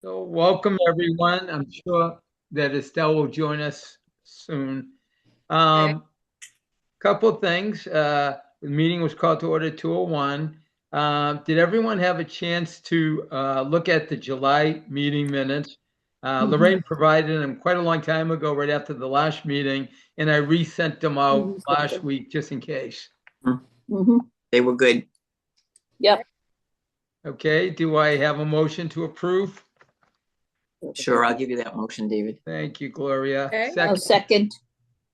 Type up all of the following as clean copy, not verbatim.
So welcome, everyone. I'm sure that Estelle will join us soon. Okay. Um, Couple things. The meeting was called to order 2:01. Did everyone have a chance to look at the July meeting minutes? Mhm. Lorraine provided them quite a long time ago, right after the last meeting, and I resent them out last week just in case. Mhm. They were good. Yep. Okay, do I have a motion to approve? Sure, I'll give you that motion, David. Thank you, Gloria. Okay. I'll second.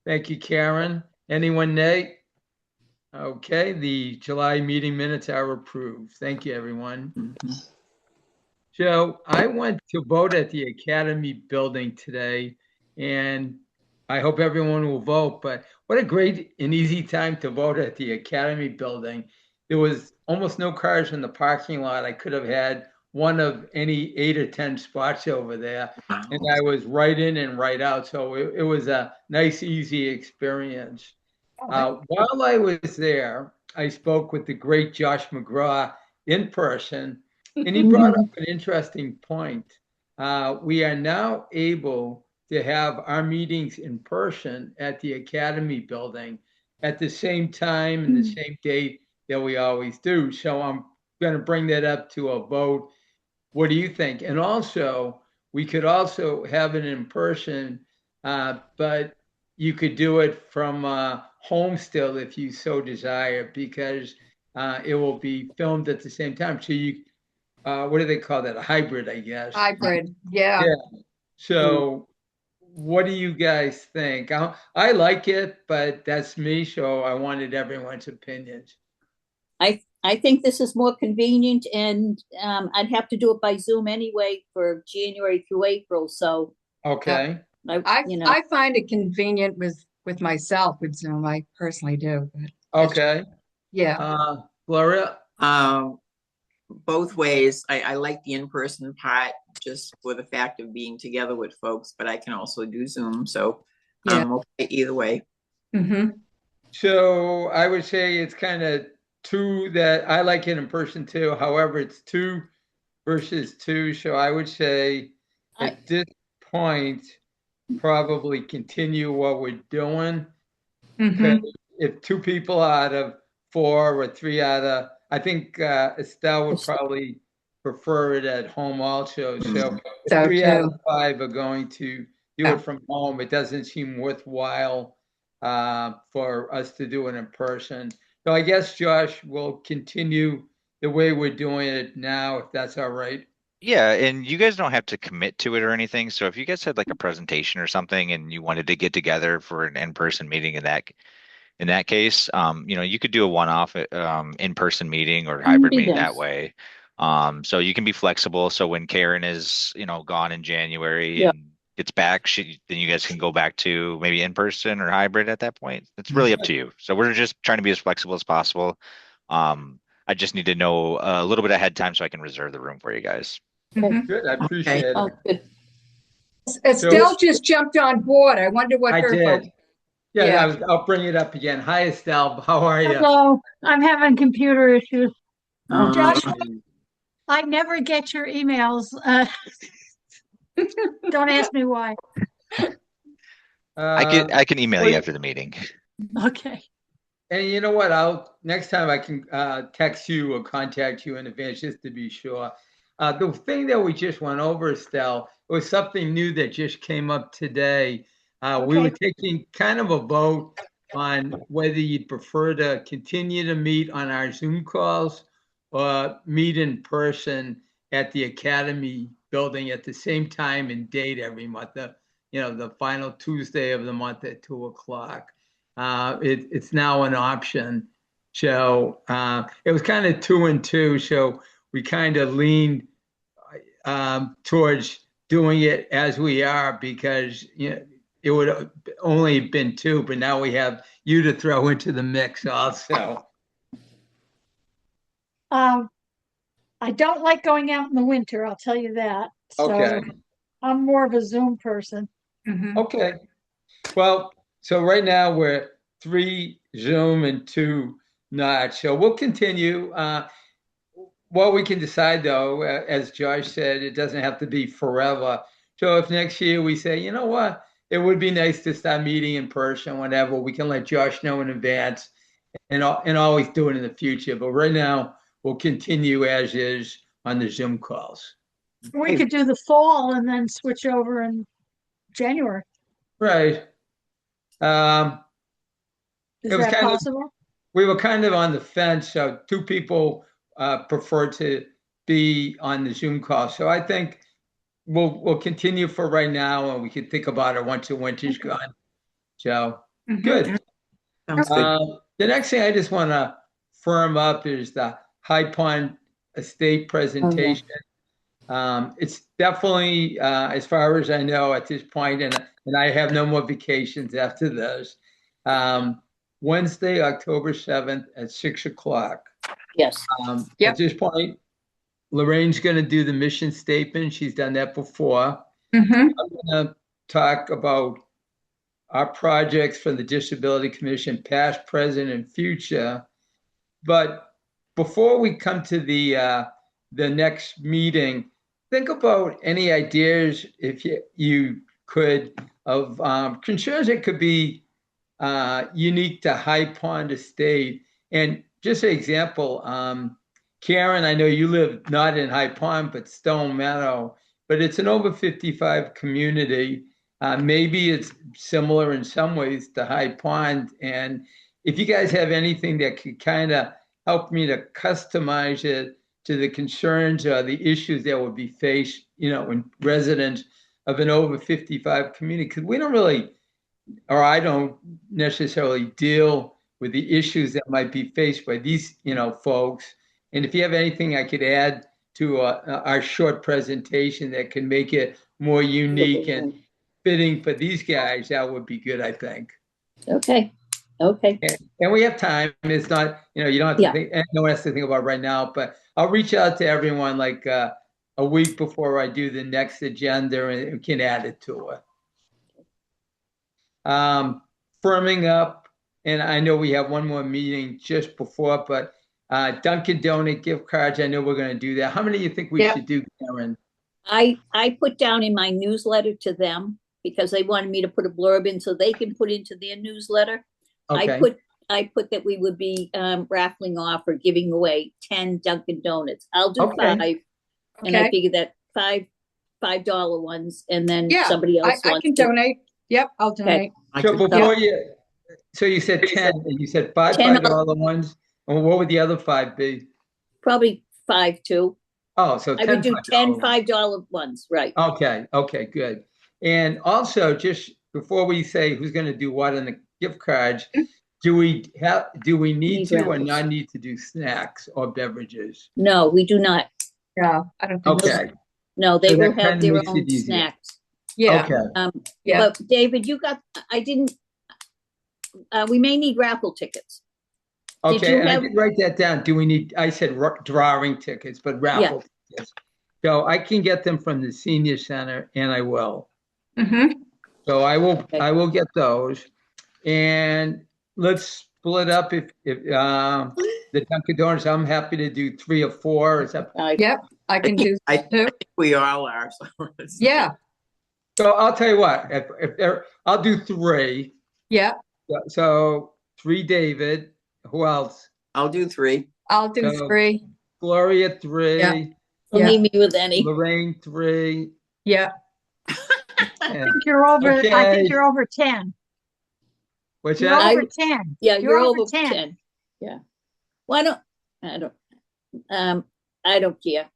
Thank you, Karen. Anyone nay? Okay, the July meeting minutes are approved. Thank you, everyone. Mhm. Joe, I went to vote at the Academy building today, and I hope everyone will vote. But what a great and easy time to vote at the Academy building. There was almost no cars in the parking lot. I could have had one of any 8 or 10 spots over there, and Wow. I was right in and right out. So it was a nice, easy experience. While I was there, I spoke with the great Josh McGraw in person, and he brought up Mhm. an interesting point. We are now able to have our meetings in person at the Academy building at the same time and the same date that we always do. So I'm going to bring that up to a vote. What do you think? And also, we could also have it in person, but you could do it from home still if you so desire, because it will be filmed at the same time. So what do they call that? A hybrid, I guess. Hybrid, yeah. Yeah. So what do you guys think? I like it, but that's me. So I wanted everyone's opinions. I think this is more convenient, and I'd have to do it by Zoom anyway for January through April. So Yeah. Okay. I you know, I find it convenient with myself with Zoom. I personally do, but Okay. yeah. Gloria? Both ways. I like the in-person part just for the fact of being together with folks, but I can also do Zoom. So Yeah. okay either way. Mm-hmm. So I would say it's kind of two that I like it in person too. However, it's two versus two. So I would say I at this point, probably continue what we're doing. Because Mm-hmm. if two people out of four or three out of, I think Estelle would probably prefer it at home also. So if So three out of too. five are going to do Yeah. it from home, it doesn't seem worthwhile for us to do it in person. So I guess, Josh, we'll continue the way we're doing it now, if that's all right. Yeah, and you guys don't have to commit to it or anything. So if you guys had like a presentation or something and you wanted to get together for an in-person meeting in that case, you could do a one-off in-person meeting or hybrid be meeting them. that way. So you can be flexible. So when Karen is, gone in January Yeah. and gets back, then you guys can go back to maybe in-person or hybrid at that point. It's really up to you. So we're just trying to be as flexible as possible. I just need to know a little bit ahead of time so I can reserve the room for you guys. Oh, Mm-hmm. good. I Okay. appreciate Oh, it. good. So Estelle just jumped on board. I wonder what I her vote. did. Yeah, Yeah. I'll bring it up again. Hi, Estelle. How are you? Hello, I'm having computer issues. Um, Josh, I never get your emails. Don't ask me why. I Uh, can I can email you well, after the meeting. Okay. and you know what? I'll next time I can text you or contact you in advance just to be sure. The thing that we just went over, Estelle, was something new that just came up today. We were Okay. taking kind of a vote on whether you'd prefer to continue to meet on our Zoom calls or meet in person at the Academy building at the same time and date every month. The final Tuesday of the month at 2 o'clock. It's now an option. So it was kind of two and two. So we kind of leaned towards doing it as we are because it would have only been two, but now we have you to throw into the mix also. Um, I don't like going out in the winter, I'll tell you that. Okay. So I'm more of a Zoom person. Mm-hmm. Okay. Well, so right now we're three Zoom and two not. So we'll continue. what we can decide though, as Josh said, it doesn't have to be forever. So if next year we say, you know what, it would be nice to start meeting in person, whatever, we can let Josh know in advance and always do it in the future. But right now, we'll continue as is on the Zoom calls. We could do the fall and then switch over in January. Right. Is It was that kind of- possible? We were kind of on the fence, so two people preferred to be on the Zoom call. So I think we'll continue for right now, and we can think about it once the winter's gone. So good. Sounds good. The next thing I just want to firm up is the High Pond Estate presentation. It's definitely, as far as I know at this point, and I have no more vacations after this. Wednesday, October 7th at 6 o'clock. Yes. Yep. At this point, Lorraine's going to do the mission statement. She's done that before. Mhm. I'm going to talk about our projects for the Disability Commission, past, present, and future. But before we come to the next meeting, think about any ideas, if you could, of concerns that could be unique to High Pond Estate. And just an example, Karen, I know you live not in High Pond, but Stone Meadow, but it's an over 55 community. Maybe it's similar in some ways to High Pond. And if you guys have anything that could kind of help me to customize it to the concerns or the issues that would be faced, in residents of an over 55 community, because we don't really, or I don't necessarily deal with the issues that might be faced by these, folks. And if you have anything I could add to our short presentation that can make it more unique and fitting for these guys, that would be good, I think. Okay. And we have time. It's not, you don't have to Yeah. think, no one has to think about it right now, but I'll reach out to everyone like a week before I do the next agenda and can add it to it. Firming up, and I know we have one more meeting just before, but Dunkin' Donut gift cards, I know we're going to do that. How many do you think we Yeah. should do, Karen? I put down in my newsletter to them because they wanted me to put a blurb in so they can put into their newsletter. Okay. I put that we would be raffling off or giving away 10 Dunkin' Donuts. I'll do Okay. 5, and I Okay. figure that $5 ones, and then Yeah, somebody else I wants can to. donate. Yep, I'll donate. I So could- before so you said 10, and you said 5 10 $5 ones, and what would the other 5 be? Probably 5 too. Oh, so I would do 10 $5. $5 ones, right? Okay, good. And also, just before we say who's going to do what on the gift cards, do we need Need to or raffles. not need to do snacks or beverages? No, we do not. No, I don't think. Okay, No, they So that will have kinda their makes it own easier. snacks. Yeah, okay. yeah. But David, we may need raffle tickets. Did Okay, you and I have- did write that down. Do we need, I said drawing tickets, but raffle tickets. So I can get them from the senior center and I will. Mhm. So I Okay. will get those. And let's split up if the Dunkin' Donuts, I'm happy to do 3 or 4. Is that, Yep, I can do I two. think we all are. So it's- Yeah, so I'll tell you what, I'll do 3. yeah, So 3 David, who else? I'll do 3. I'll do So- 3. Gloria 3, Yeah. Don't Yeah. need me with any. Lorraine 3. Yeah, and- I think you're over, I Okay. think you're over 10. What's You're that? over 10. Yeah, you're over 10. 10. Yeah. I don't care.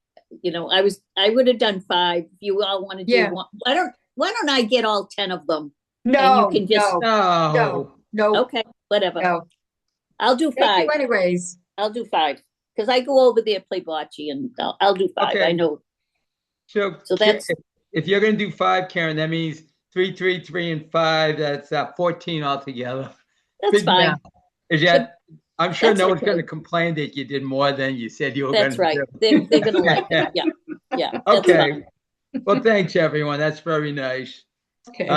I would have done 5. If you all want to do Yeah. one, why don't I get all 10 of them? no, can just- no, No. no, Okay, whatever. no. I'll do Thank 5. you anyways. I'll do 5. Because I go over there, play bocce, and I'll do 5. Okay. I know. So So that's- if you're going to do 5, Karen, that means 3, 3, 3, and 5. That's 14 altogether. That's Big fine. math. Is that? I'm sure That's no one's okay. going to complain that you did more than you said you were going That's to right. do. They're gonna like it. Yeah. Yeah. That's Okay. fine. Well, thanks everyone. That's very nice. Okay,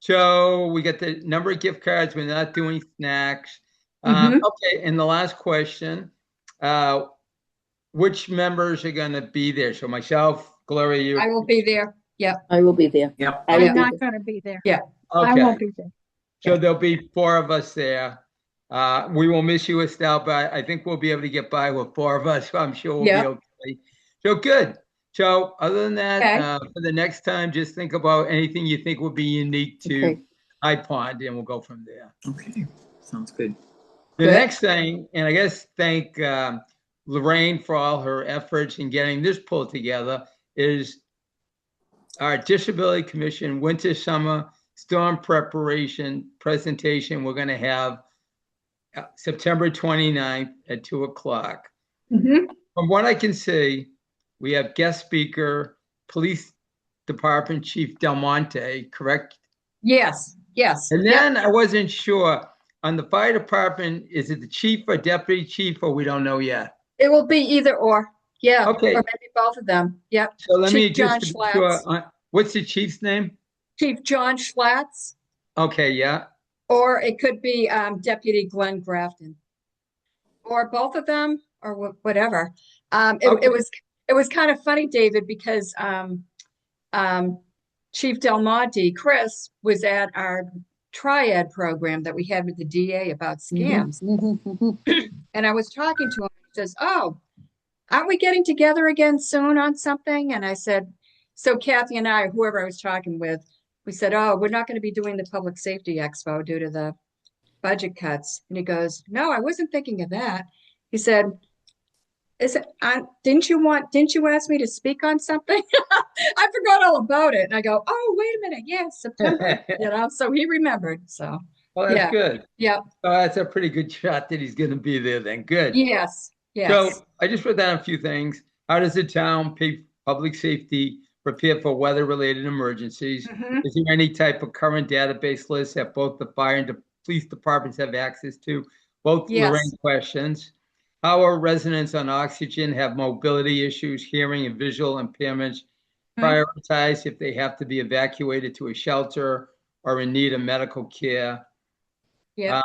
So we got the number of gift cards. We're not doing snacks. Mhm. Okay. And the last question, which members are gonna be there? So myself, Gloria, you. I will be there. Yep. I will be there. Yep. I will I'm be not there. gonna be there. Yeah. I Okay, won't be there. so there'll be four of us there. We will miss you, Estelle, but I think we'll be able to get by with four of us. So I'm sure we'll be Yeah. okay. So good. So other than that, Okay. for the next time, just think about anything you think would be unique to Okay. High Pond, and we'll go from there. Okay, sounds good. The Good. next thing, and I guess thank Lorraine for all her efforts in getting this pulled together, is our Disability Commission Winter Summer Storm Preparation presentation. We're going to have September 29th at 2:00. Mhm. From what I can see, we have guest speaker, Police Department Chief Del Monte, correct? Yes. Yes. And Yep. then I wasn't sure on the fire department, is it the chief or deputy chief, or we don't know yet? It will be either or. Yeah. Okay. Or maybe both of them. Yep. So let me Chief John just be sure, Schlats. what's the chief's name? Chief John Schlats, Okay, yeah. or it could be Deputy Glenn Grafton, or both of them, or whatever. Okay. It was kind of funny, David, because Chief Del Monte, Chris, was at our triad program that we had with the DA about scams. And I was talking to him. He says, "Oh, aren't we getting together again soon on something?" And I said, so Kathy and I, whoever I was talking with, we said, "Oh, we're not going to be doing the Public Safety Expo due to the budget cuts." And he goes, "No, I wasn't thinking of that." He said, didn't you ask me to speak on something?" I forgot all about it. And I go, "Oh, wait a minute. Yes, September." So he remembered. So Well, that's yeah. good. Yep. So that's a pretty good shot that he's going to be there then. Good. Yes. Yes. So I just wrote down a few things. How does the town pay public safety prepare for weather-related emergencies? Mhm. Is there any type of current database list that both the fire and the police departments have access to? Both Yes. Lorraine questions. How are residents on oxygen, have mobility issues, hearing and visual impairments prioritized if they have to be evacuated to a shelter or in need of medical care? Yeah.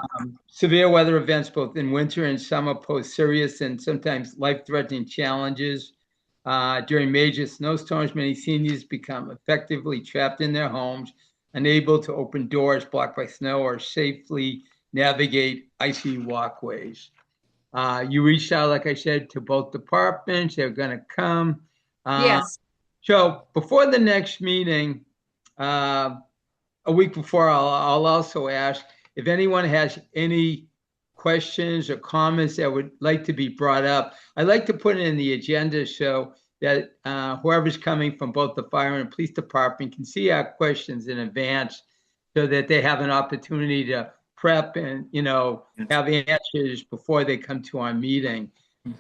Severe weather events, both in winter and summer, pose serious and sometimes life-threatening challenges. During major snowstorms, many seniors become effectively trapped in their homes, unable to open doors blocked by snow or safely navigate icy walkways. You reached out, like I said, to both departments. They're going to come. Yes. So before the next meeting, a week before, I'll also ask if anyone has any questions or comments that would like to be brought up. I'd like to put it in the agenda so that whoever's coming from both the fire and police department can see our questions in advance so that they have an opportunity to prep and, have answers before they come to our meeting.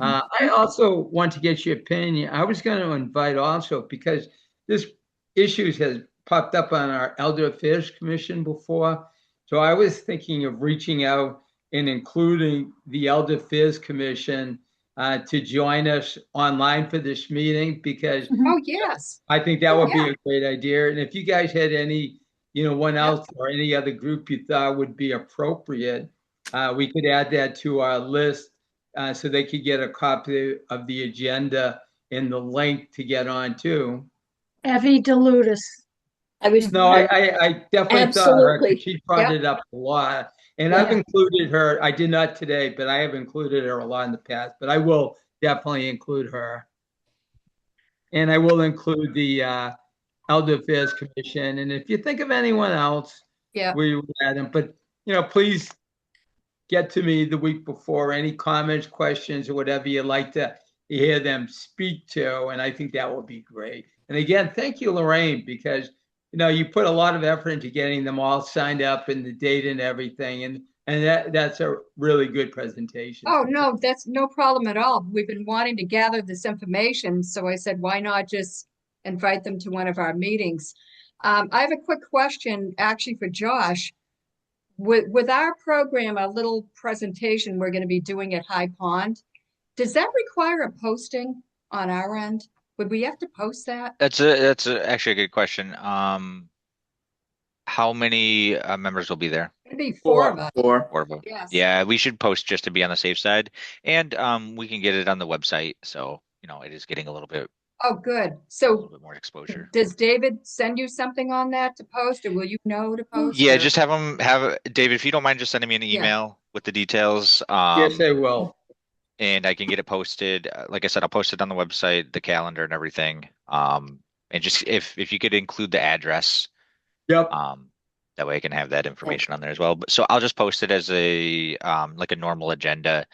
I also want to get your opinion. I was going to invite also, because this issues has popped up on our Elder Affairs Commission before. So I was thinking of reaching out and including the Elder Affairs Commission to join us online for this meeting, because Oh, yes. I think that would Yeah. be a great idea. And if you guys had any, one else or any other group you thought would be appropriate, we could add that to our list so they could get a copy of the agenda and the link to get on too. Evie DeLutis. I was, No, I definitely thought her, 'cause Absolutely. she brought Yep. it up a lot. And I've Yeah. included her. I did not today, but I have included her a lot in the past. But I will definitely include her. And I will include the Elder Affairs Commission. And if you think of anyone else, Yeah. we will add them. But, please get to me the week before, any comments, questions, or whatever you'd like to hear them speak to. And I think that would be great. And again, thank you, Lorraine, because, you put a lot of effort into getting them all signed up and the date and everything. And that's a really good presentation. Oh, no, that's no problem at all. We've been wanting to gather this information, so I said, why not just invite them to one of our meetings? I have a quick question actually for Josh. With our program, a little presentation we're going to be doing at High Pond, does that require a posting on our end? Would we have to post that? That's actually a good question. How many members will be there? It'd be four of us. Four. Four of them. Yes. Yeah, we should post just to be on the safe side, and we can get it on the website. So it is getting a little bit Oh, good. So more exposure. does David send you something on that to post, or will you know to post? Yeah, or- just have David, if you don't mind, just sending me an Yeah. email with the details. Yes, I will. And I can get it posted. Like I said, I'll post it on the website, the calendar and everything. And just if you could include the address, Yep. that way I can have that information on there as well. But so I'll just post it as a like a normal agenda.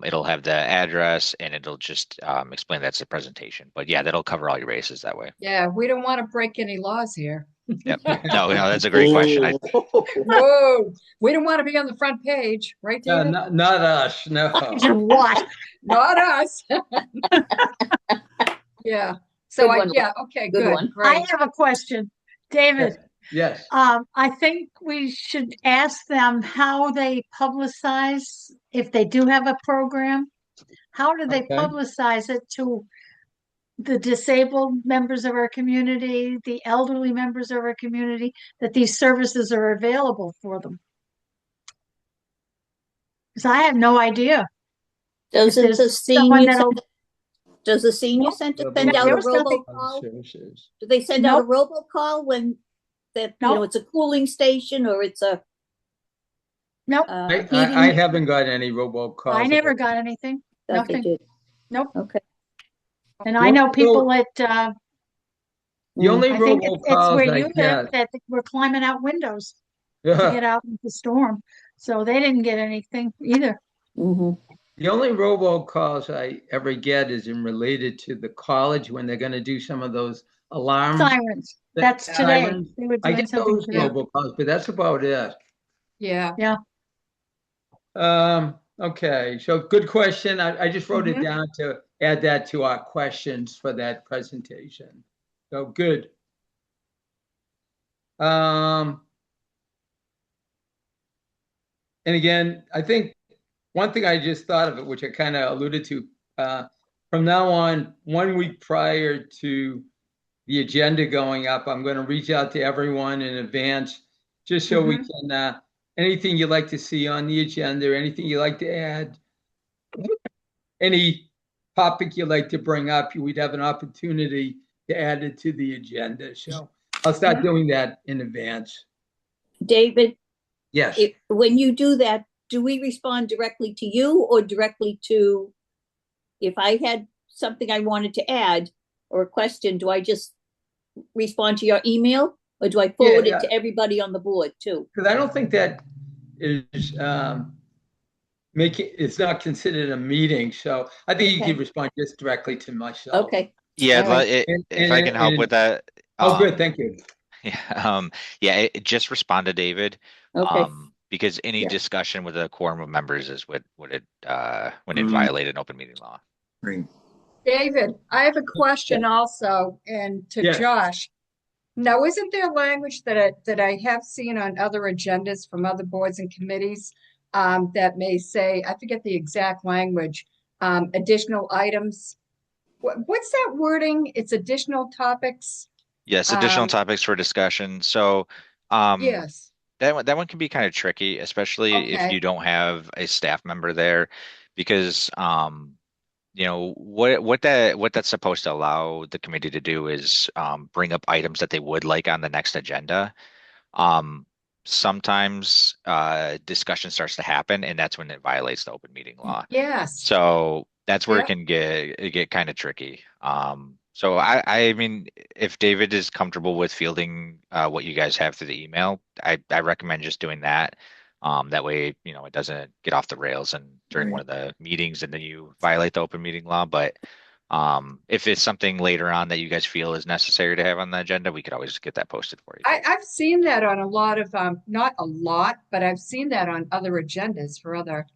It'll have the address and it'll just explain that's the presentation. But yeah, that'll cover all your bases that way. Yeah, we don't want to break any laws here. Yep. No, that's a great question. Whoa, we don't want to be on the front page, right, No, David? not us, no. What? Not us. Yeah. So Good one. yeah, okay, Good good, one. I great. have a question. David, Yes. I think we should ask them how they publicize, if they do have a program, how do they Okay. publicize it to the disabled members of our community, the elderly members of our community, that these services are available for them? Because I have no idea. Doesn't there's the someone senior that'll- center, does the senior center send out a There was nothing- robocall? Services. Do they send out a robocall when that, Nope. it's a cooling station or it's a Nope, I heating? haven't got any robocalls. I never got anything. Thought they nothing. did. Nope. Okay. And I know Well, people at, The only I think it's robocalls where I you live, get. that were climbing out windows to get out in the storm. So they didn't get anything either. Mhm. The only robocalls I ever get is in related to the college when they're gonna do some of those alarm. Sirens. That's today. sirens. They were I doing get something those today. robocalls, but that's about it. Yeah. Okay, so good question. I just wrote it Mhm. down to add that to our questions for that presentation. So good. And again, I think one thing I just thought of it, which I kind of alluded to, from now on, 1 week prior to the agenda going up, I'm going to reach out to everyone in advance, just so we can, anything you'd like to see on the agenda, anything you'd like to add, any topic you'd like to bring up, we'd have an opportunity to add it to the agenda. So I'll start doing that in advance. David, Yes. when you do that, do we respond directly to you or directly to, if I had something I wanted to add or a question, do I just respond to your email or do I forward Yeah. it to everybody on the board too? Because I don't think that is it's not considered a meeting. So I think you Okay. can respond just directly to myself. Okay. Yeah, All right. if I can help with that. Oh, good. Thank you. Yeah, just respond to David. Okay. Because any Yeah. discussion with a quorum of members is would it Mhm. violate an open meeting law. Right. David, I have a question also, and to Yes. Josh. Now, isn't there language that I have seen on other agendas from other boards and committees that may say, I forget the exact language, additional items? What's that wording? It's additional topics? Yes, additional topics for discussion. So Yes. that one can be kind of tricky, especially if Okay. you don't have a staff member there, because what that's supposed to allow the committee to do is bring up items that they would like on the next agenda. Sometimes discussion starts to happen, and that's when it violates the open meeting law. Yes. So that's where Yeah. it can get kind of tricky. So I mean, if David is comfortable with fielding what you guys have through the email, I recommend just doing that. That way, it doesn't get off the rails and during one of the meetings and then you violate the open meeting law. But if it's something later on that you guys feel is necessary to have on the agenda, we could always get that posted for you. I've seen that on a lot of, not a lot, but I've seen that on other agendas for other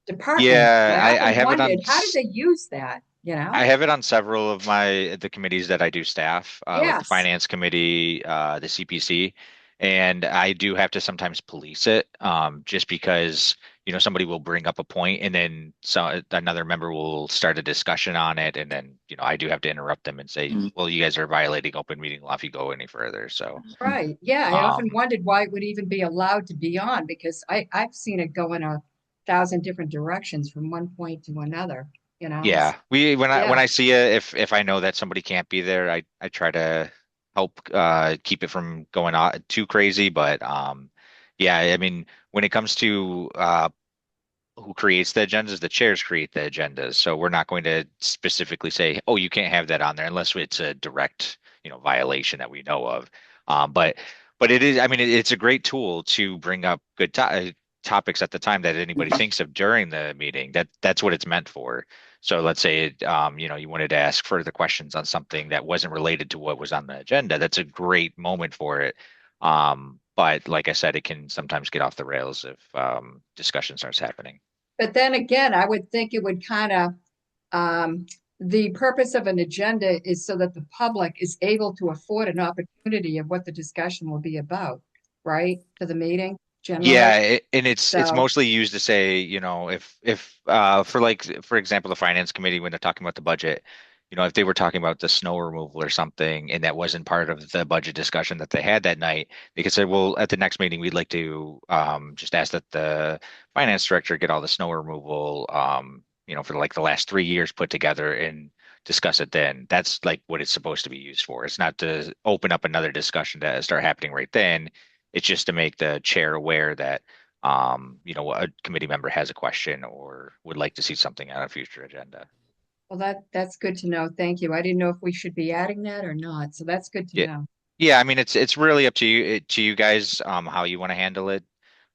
departments. Yeah, And I often have it on wondered, how did they use that, I have it on several of the committees that I do staff, like the Yes. finance committee, the CPC, and I do have to sometimes police it, just because somebody will bring up a point and then another member will start a discussion on it. And then, I do have to interrupt them and say, Mm. well, you guys are violating open meeting law if you go any further. So, Right. Yeah. I often um, wondered why it would even be allowed to be on because I've seen it go in 1,000 different directions from one point to another, yeah, when yeah. I see it, if I know that somebody can't be there, I try to help keep it from going on too crazy. But yeah, I mean, when it comes to who creates the agendas, the chairs create the agendas. So we're not going to specifically say, oh, you can't have that on there unless it's a direct, violation that we know of. But it is, I mean, it's a great tool to bring up good topics at the time that anybody thinks of during the meeting. That's what it's meant for. So let's say, you wanted to ask further questions on something that wasn't related to what was on the agenda. That's a great moment for it. But like I said, it can sometimes get off the rails if discussion starts happening. But then again, I would think it would kind of, the purpose of an agenda is so that the public is able to afford an opportunity of what the discussion will be about, right? To the meeting generally. Yeah, and it's So, mostly used to say, if for example, the finance committee when they're talking about the budget, if they were talking about the snow removal or something and that wasn't part of the budget discussion that they had that night, they could say, well, at the next meeting, we'd like to just ask that the finance director get all the snow removal, for like the last 3 years put together and discuss it then. That's like what it's supposed to be used for. It's not to open up another discussion to start happening right then. It's just to make the chair aware that, a committee member has a question or would like to see something on a future agenda. well, that's good to know. Thank you. I didn't know if we should be adding that or not. So that's good to Yeah, know. yeah. I mean, it's really up to you guys, how you want to handle it.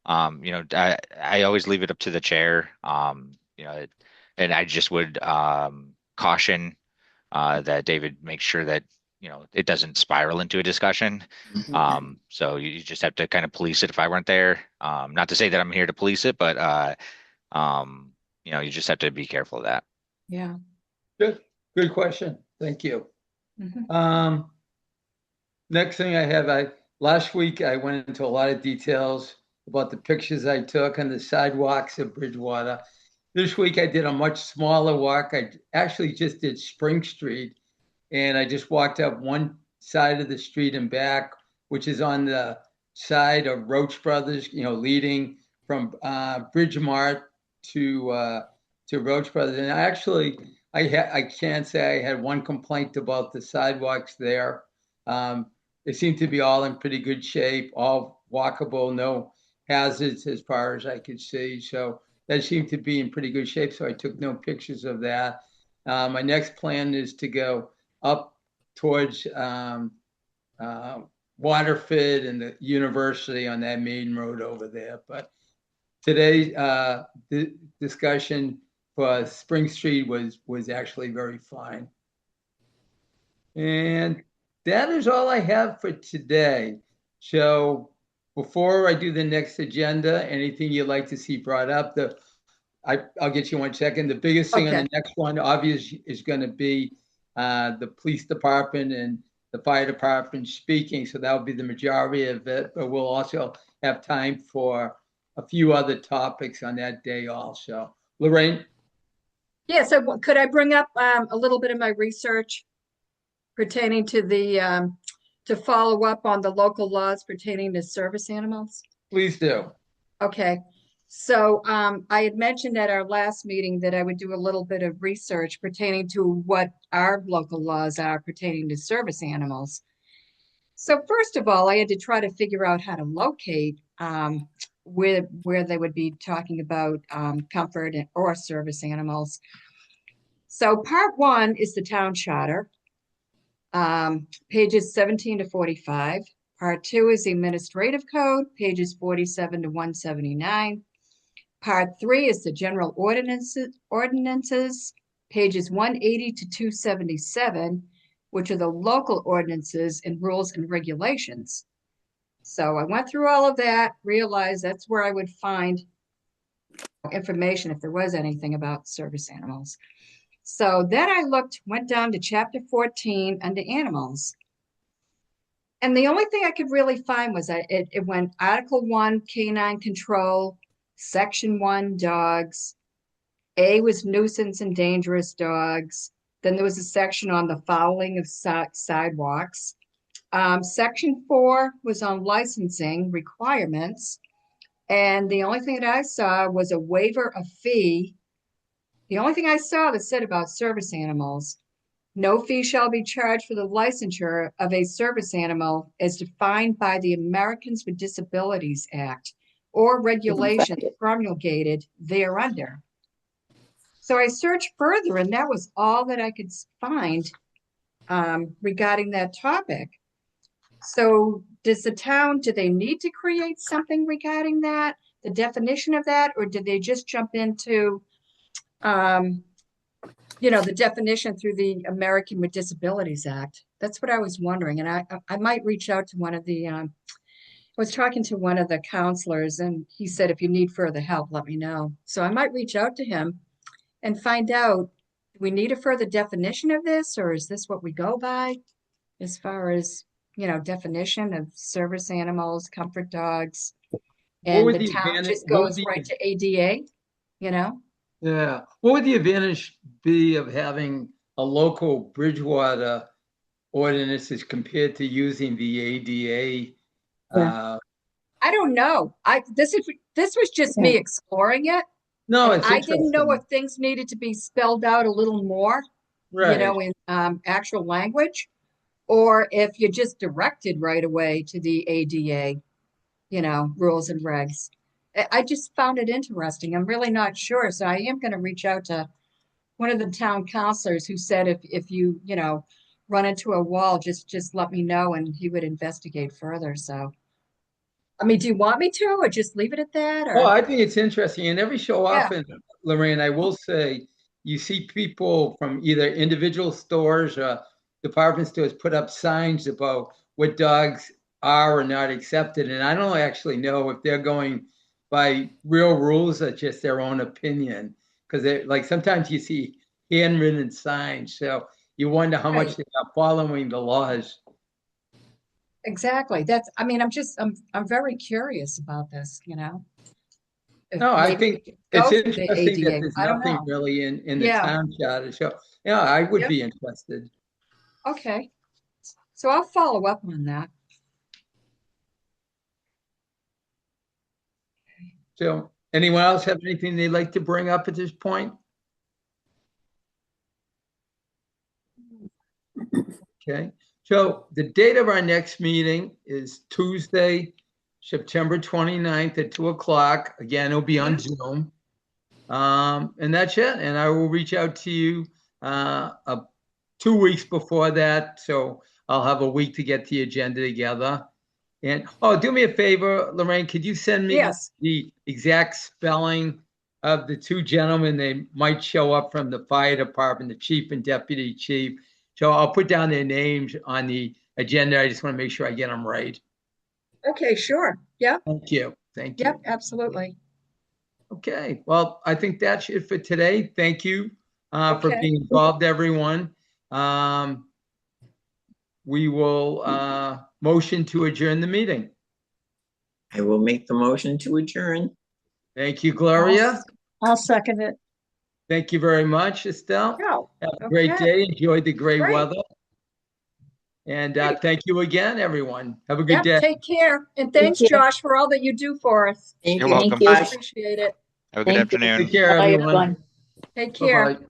I always leave it up to the chair. And I just would caution that David makes sure that it doesn't spiral into a discussion. So you just have to kind of police it if I weren't there. Not to say that I'm here to police it, but you just have to be careful of that. Yeah. Good question. Thank you. Mhm. Next thing I have, last week I went into a lot of details about the pictures I took on the sidewalks of Bridgewater. This week I did a much smaller walk. I actually just did Spring Street, and I just walked up one side of the street and back, which is on the side of Roach Brothers, leading from Bridgemart to Roach Brothers. And I can't say I had one complaint about the sidewalks there. They seem to be all in pretty good shape, all walkable, no hazards as far as I could see. So that seemed to be in pretty good shape. So I took no pictures of that. My next plan is to go up towards Waterford and the university on that main road over there. But today, the discussion for Spring Street was actually very fine. And that is all I have for today. So before I do the next agenda, anything you'd like to see brought up, I'll get you 1 second. The biggest thing on Okay. the next one, obviously, is going to be the police department and the fire department speaking. So that'll be the majority of it. But we'll also have time for a few other topics on that day also. Lorraine? Yeah. So could I bring up a little bit of my research pertaining to to follow up on the local laws pertaining to service animals? Please do. Okay. So I had mentioned at our last meeting that I would do a little bit of research pertaining to what our local laws are pertaining to service animals. So first of all, I had to try to figure out how to locate where they would be talking about comfort or service animals. So part one is the town charter, pages 17 to 45. Part two is the administrative code, pages 47 to 179. Part three is the general ordinances, pages 180 to 277, which are the local ordinances and rules and regulations. So I went through all of that, realized that's where I would find information if there was anything about service animals. So then I went down to chapter 14 under animals. And the only thing I could really find was that it went Article 1, canine control, Section 1, dogs. A was nuisance and dangerous dogs. Then there was a section on the fouling of sidewalks. Section 4 was on licensing requirements. And the only thing that I saw was a waiver of fee. The only thing I saw that said about service animals, no fee shall be charged for the licensure of a service animal as defined by the Americans with Disabilities Act or regulations promulgated thereunder. So I searched further, and that was all that I could find regarding that topic. So does the town, do they need to create something regarding that, the definition of that, or did they just jump into, the definition through the American with Disabilities Act? That's what I was wondering. And I might reach out to one of the, I was talking to one of the counselors, and he said, if you need further help, let me know. So I might reach out to him and find out, do we need a further definition of this, or is this what we go by as far as, definition of service animals, comfort dogs? And the town just goes right to ADA, Yeah. What would the advantage be of having a local Bridgewater ordinance as compared to using the ADA? I don't know. This was just me exploring it. No, And it's I didn't know interesting. if things needed to be spelled out a little more, Right. in actual language, or if you're just directed right away to the ADA, rules and regs. I just found it interesting. I'm really not sure. So I am going to reach out to one of the town counselors who said if you, run into a wall, just let me know and he would investigate further. So, I mean, do you want me to, or just leave it at that? Or Well, I think it's interesting. And every so Yeah. often, Lorraine, I will say, you see people from either individual stores or department stores put up signs about what dogs are or not accepted. And I don't actually know if they're going by real rules or just their own opinion. Because like sometimes you see handwritten signs. So you wonder how much Right. they're not following the laws. Exactly. I'm very curious about this, If No, I maybe we think could go it's through the interesting that ADA. there's I don't nothing know. really in the Yeah. town charter. So, yeah, I would Yep. be interested. Okay. So I'll follow up on that. So, anyone else have anything they'd like to bring up at this point? Okay, so the date of our next meeting is Tuesday, September 29th at 2:00. Again, it'll be on Zoom. And that's it. And I will reach out to you 2 weeks before that. So I'll have a week to get the agenda together. And do me a favor, Lorraine, could you send me Yes. the exact spelling of the two gentlemen? They might show up from the fire department, the chief and deputy chief. So I'll put down their names on the agenda. I just want to make sure I get them right. Okay, sure. Yep. Thank you. Thank you. Yep, absolutely. Okay, well, I think that's it for today. Thank you for Okay. being involved, everyone. We will motion to adjourn the meeting. I will make the motion to adjourn. Thank you, Gloria. I'll second it. Thank you very much, Estelle. No. Have a great Okay. day. Enjoy the great Great. weather. And Great. thank you again, everyone. Have a good Yep, day. take care. And thanks, care. Josh, for all that you do for us. Thank You're you. welcome. you. Bye. Appreciate it. Have a good Thank you. afternoon. Take care, Bye, everyone. everyone. Take care. Bye-bye.